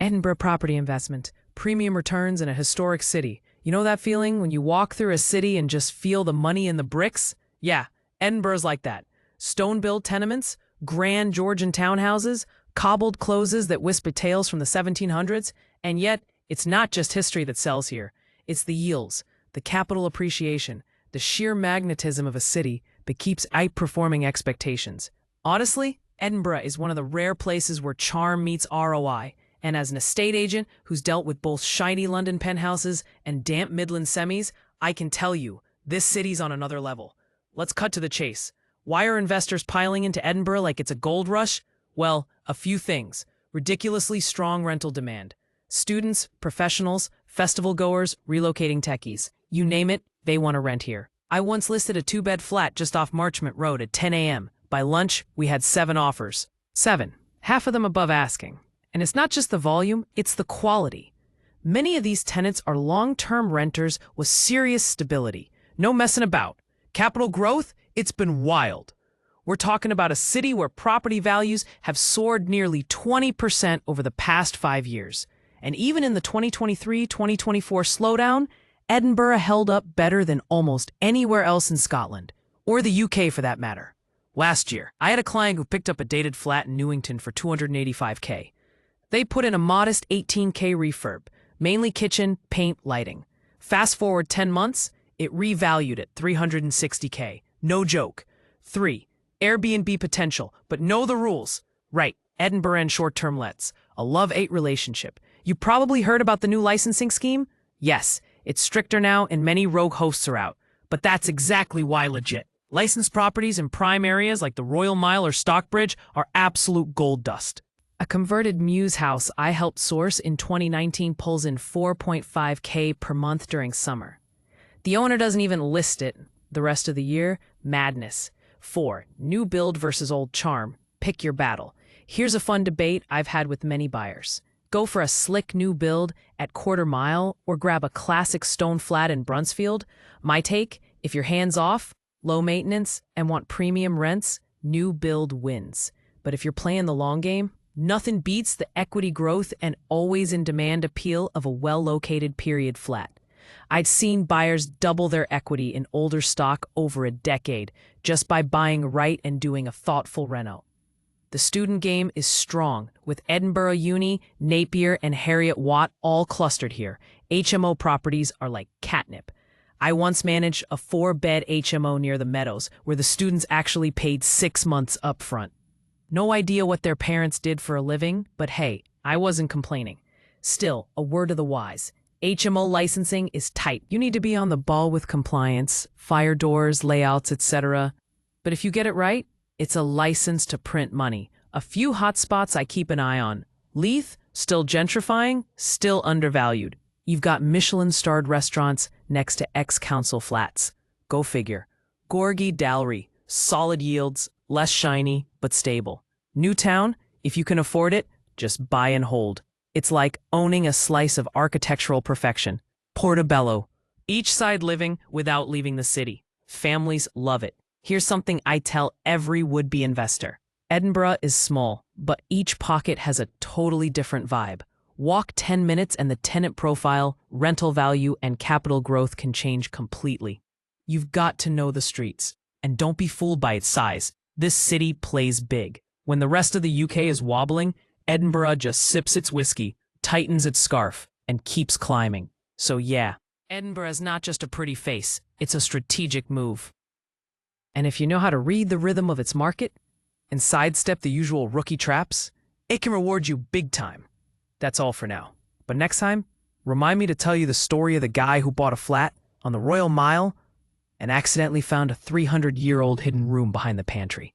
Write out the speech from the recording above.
Edinburgh property investment, premium returns in a historic city. You know that feeling when you walk through a city and just feel the money in the bricks? Yeah, Edinburgh's like that. Stone-built tenements, grand Georgian townhouses, cobbled closes that whisper tales from the 1700s, and yet it's not just history that sells here. It's the yields, the capital appreciation, the sheer magnetism of a city that keeps outperforming expectations. Honestly, Edinburgh is one of the rare places where charm meets ROI. And as an estate agent who's dealt with both shiny London penthouses and damp Midland semis, I can tell you, this city's on another level. Let's cut to the chase. Why are investors piling into Edinburgh like it's a gold rush? Well, a few things. Ridiculously strong rental demand. Students, professionals, festival goers, relocating techies. You name it, they want to rent here. I once listed a 2-bed flat just off Marchmont Road at 10 a.m. By lunch, we had 7 offers. 7. Half of them above asking. And it's not just the volume, it's the quality. Many of these tenants are long-term renters with serious stability. No messing about. Capital growth, it's been wild. We're talking about a city where property values have soared nearly 20% over the past 5 years. And even in the 2023-2024 slowdown, Edinburgh held up better than almost anywhere else in Scotland, or the UK for that matter. Last year, I had a client who picked up a dated flat in Newington for $285K. They put in a modest $18K refurb, mainly kitchen, paint, lighting. Fast forward 10 months, it revalued at $360K. No joke. 3. Airbnb potential, but know the rules. Right, Edinburgh and short-term lets. A love-hate relationship. You probably heard about the new licensing scheme? Yes, it's stricter now and many rogue hosts are out. But that's exactly why legit. Licensed properties in prime areas like the Royal Mile or Stockbridge are absolute gold dust. A converted Muse house I helped source in 2019 pulls in $4.5K per month during summer. The owner doesn't even list it. The rest of the year, madness. 4. New build versus old charm. Pick your battle. Here's a fun debate I've had with many buyers. Go for a slick new build at Quarter Mile or grab a classic stone flat in Brunsfield. My take, if you're hands-off, low maintenance, and want premium rents, new build wins. But if you're playing the long game, nothing beats the equity growth and always in demand appeal of a well-located period flat. I'd seen buyers double their equity in older stock over a decade just by buying right and doing a thoughtful reno. The student game is strong, with Edinburgh Uni, Napier, and Harriet Watt all clustered here. HMO properties are like catnip. I once managed a 4-bed HMO near the Meadows, where the students actually paid 6 months up front. No idea what their parents did for a living, but hey, I wasn't complaining. Still, a word to the wise. HMO licensing is tight. You need to be on the ball with compliance, fire doors, layouts, etc. But if you get it right, it's a license to print money. A few hotspots I keep an eye on. Leith, still gentrifying, still undervalued. You've got Michelin-starred restaurants next to ex-council flats. Go figure. Gorgie Dalry, solid yields, less shiny, but stable. Newtown, if you can afford it, just buy and hold. It's like owning a slice of architectural perfection. Portobello, each side living without leaving the city. Families love it. Here's something I tell every would-be investor. Edinburgh is small, but each pocket has a totally different vibe. Walk 10 minutes and the tenant profile, rental value, and capital growth can change completely. You've got to know the streets. And don't be fooled by its size. This city plays big. When the rest of the UK is wobbling, Edinburgh just sips its whiskey, tightens its scarf, and keeps climbing. So yeah, Edinburgh is not just a pretty face, it's a strategic move. And if you know how to read the rhythm of its market and sidestep the usual rookie traps, it can reward you big time. That's all for now. But next time, remind me to tell you the story of the guy who bought a flat on the Royal Mile and accidentally found a 300-year-old hidden room behind the pantry.